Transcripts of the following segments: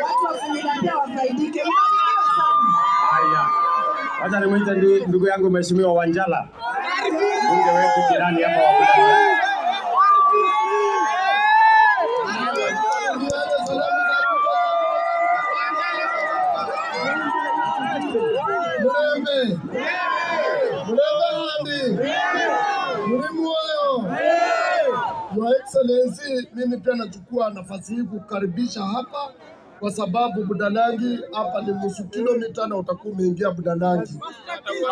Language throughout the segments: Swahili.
watu wa Philadelphia wafaidike. Haya, wacha nimwite ndugu yangu Mheshimiwa Wanjala, bunge wetu jirani hapa wa Budalangi. Your Excellency, mimi pia nachukua nafasi hii kukaribisha hapa kwa sababu Budalangi hapa ni nusu kilomita na utakuwa umeingia Budalangi.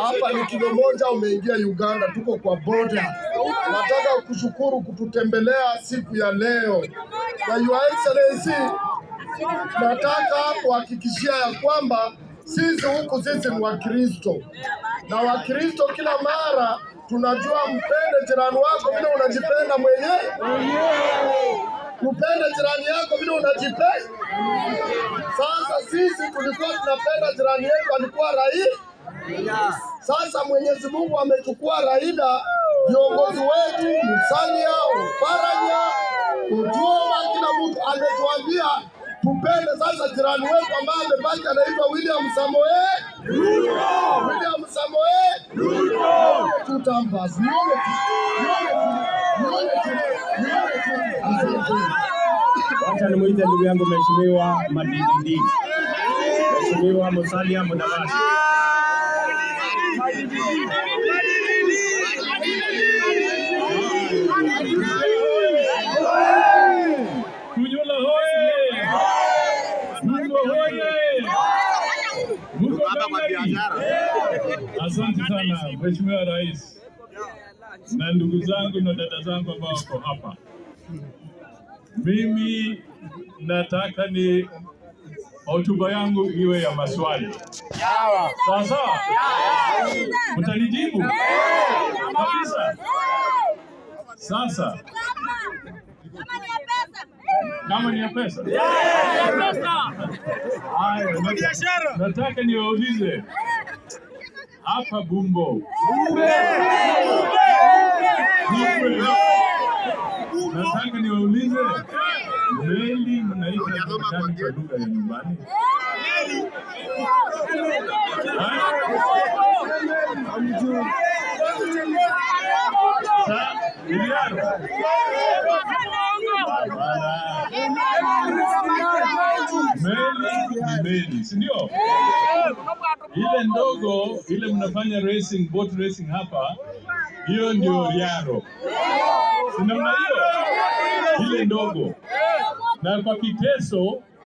Hapa ni kilomita umeingia Uganda, tuko kwa border. Nataka kushukuru kututembelea siku ya leo. Na Your Excellency, nataka kuhakikishia ya kwamba sisi ni Wakristo. Na Wakristo kila mara tunajua mpende jirani wako vile unajipenda mwenyewe. Upende jirani yako vile unajipenda. Sasa sisi tulikuwa tunapenda jirani yetu alikuwa Raila. Sasa Mwenyezi Mungu amechukua Raila, viongozi wetu Musalia, Oparanya, Otuoma, kila mtu ametuambia tupende sasa jirani wetu ambaye amebaki anaitwa William Samoei Ruto. William Samoei Ruto. Tutambas. Wacha nimwite ndugu yangu Mheshimiwa Madindi. Mheshimiwa Musalia Mudavadi. Kujula hoye! Mungo hoye! Mungo asante sana Mheshimiwa Rais na ndugu zangu na dada zangu ambao wako hapa. Mimi nataka ni hotuba yangu iwe ya maswali. Sasa mtanijibu kabisa. Sasa kama ni ya pesa, nataka niwaulize hapa Bumbo, nataka niwaulize meli mnaita Marekani kwa lugha ya nyumbani? Meli, si ndio? Ile ndogo, ile mnafanya racing, boat racing hapa, hiyo ndio riaro. Si namna hiyo? Ile ndogo. Na kwa Kiteso